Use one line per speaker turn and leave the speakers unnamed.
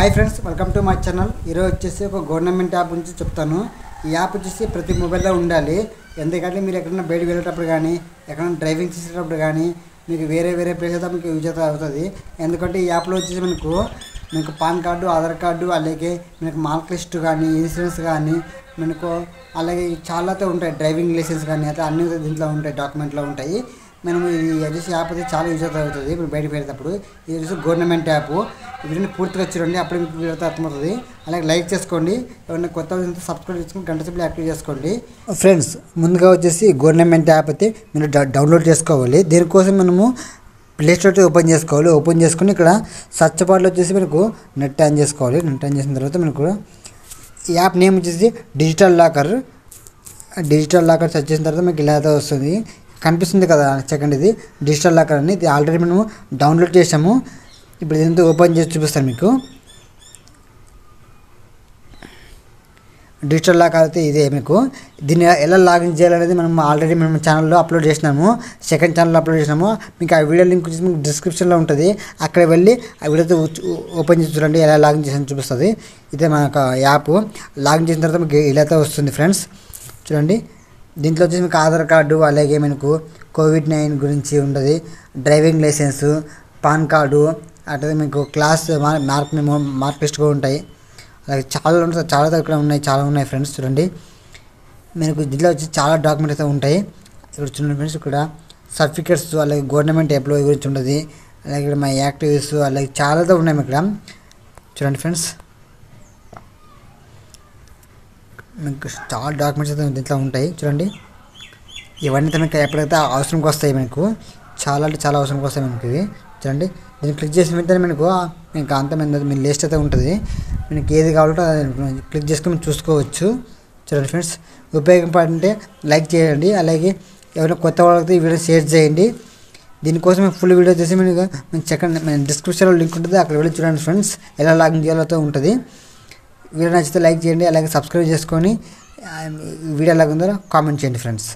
Hi friends, welcome to my channel. ఈరోజు వచ్చేసి ఒక గవర్నమెంట్ యాప్ గురించి చెప్తాను. ఈ యాప్ వచ్చేసి ప్రతి మొబైల్లో ఉండాలి. ఎందుకంటే మీరు ఎక్కడైనా బయటకు వెళ్ళేటప్పుడు కానీ, ఎక్కడైనా డ్రైవింగ్ చేసేటప్పుడు కానీ, మీకు వేరే ప్లేస్ అయితే మీకు యూజ్ అవుతుంది. ఎందుకంటే ఈ యాప్లో వచ్చేసి మీకు పాన్ కార్డు, ఆధార్ కార్డు, అలాగే మనకు మార్క్ లిస్ట్ కానీ, ఇన్సూరెన్స్ కానీ, మనకు అలాగే చాలా అయితే ఉంటాయి. డ్రైవింగ్ లైసెన్స్ కానీ అయితే అన్ని దీంట్లో ఉంటాయి, డాక్యుమెంట్లో ఉంటాయి. మనం ఈ వచ్చేసి యాప్ అయితే చాలా యూజ్ అవుతుంది. ఇప్పుడు బయటకు వెళ్ళేటప్పుడు ఇది వచ్చేసి గవర్నమెంట్ యాప్. వీడియోని పూర్తిగా చూడండి, అప్పుడు మీకు వీడియో అర్థమవుతుంది. అలాగే లైక్ చేసుకోండి, ఎవరైనా కొత్త సబ్స్క్రైబ్ చేసుకొని గంట సేపు యాక్టివ్ చేసుకోండి. ఫ్రెండ్స్, ముందుగా వచ్చేసి గవర్నమెంట్ యాప్ అయితే మీరు డౌన్లోడ్ చేసుకోవాలి. దీనికోసం మనము ప్లే స్టోర్ ఓపెన్ చేసుకోవాలి. ఓపెన్ చేసుకుని ఇక్కడ సర్చ్ బార్లో వచ్చేసి మనకు నెట్ ఆన్ చేసుకోవాలి. నెట్ ఆన్ చేసిన తర్వాత మనకు ఈ యాప్ నేమ్ వచ్చేసి డిజిటల్ లాకర్ సెర్చ్ చేసిన తర్వాత మీకు ఇలా అయితే వస్తుంది. కనిపిస్తుంది కదా, సెకండ్ ఇది డిజిటల్ లాకర్ అని. ఇది ఆల్రెడీ మనము డౌన్లోడ్ చేసాము. ఇప్పుడు దీంతో ఓపెన్ చేసి చూపిస్తాను మీకు. డిజిటల్ లాకర్ అయితే ఇదే. మీకు దీన్ని ఎలా లాగిన్ చేయాలనేది ఆల్రెడీ మనం ఛానల్లో అప్లోడ్ చేసినాము, సెకండ్ ఛానల్లో అప్లోడ్ చేసినాము. మీకు ఆ వీడియో లింక్ వచ్చేసి మీకు డిస్క్రిప్షన్లో ఉంటుంది. అక్కడ వెళ్ళి ఆ వీడియోతో ఓపెన్ చేసి చూడండి, ఎలా లాగిన్ చేసి చూపిస్తుంది. ఇదే మన యాప్. లాగిన్ చేసిన తర్వాత మీకు ఇలా అయితే వస్తుంది ఫ్రెండ్స్. చూడండి, దీంట్లో వచ్చేసి మీకు ఆధార్ కార్డు, అలాగే మనకు కోవిడ్-19 గురించి ఉంటుంది, డ్రైవింగ్ లైసెన్సు, పాన్ కార్డు, అట్లా మీకు క్లాస్ మార్క్ లిస్ట్ కూడా ఉంటాయి. అలాగే చాలా ఇక్కడ చాలా ఉన్నాయి ఫ్రెండ్స్. చూడండి, మీకు దీంట్లో వచ్చి చాలా డాక్యుమెంట్స్ అయితే ఉంటాయి. ఇక్కడ చూడండి ఫ్రెండ్స్, ఇక్కడ సర్టిఫికేట్స్, అలాగే గవర్నమెంట్ ఎంప్లాయీ గురించి ఉంటుంది, అలాగే ఇక్కడ మై యాక్టివ్స్, అలాగే చాలా ఉన్నాయి ఇక్కడ. చూడండి ఫ్రెండ్స్, మీకు చాలా డాక్యుమెంట్స్ అయితే దీంట్లో ఉంటాయి. చూడండి, ఇవన్నీ మీకు ఎప్పుడైతే అవసరంకి వస్తాయి, మీకు చాలా అంటే చాలా అవసరంకి వస్తాయి మనకి ఇవి. చూడండి, దీన్ని క్లిక్ చేసిన వెంటనే మీకు అంత మీ లిస్ట్ అయితే ఉంటుంది. మీకు ఏది కావాలంటే అది క్లిక్ చేసుకొని చూసుకోవచ్చు. చూడండి ఫ్రెండ్స్, ఉపయోగపడంటే లైక్ చేయండి, అలాగే ఎవరైనా కొత్త వాళ్ళకి ఈ వీడియో షేర్ చేయండి. దీనికోసం ఫుల్ వీడియో చేసి మీకు డిస్క్రిప్షన్లో లింక్ ఉంటుంది, అక్కడ వెళ్ళి చూడండి ఫ్రెండ్స్, ఎలా లాగిన్ చేయాలో ఉంటుంది. వీడియో నచ్చితే లైక్ చేయండి, అలాగే సబ్స్క్రైబ్ చేసుకొని వీడియో ఎలాగుందో కామెంట్ చేయండి ఫ్రెండ్స్.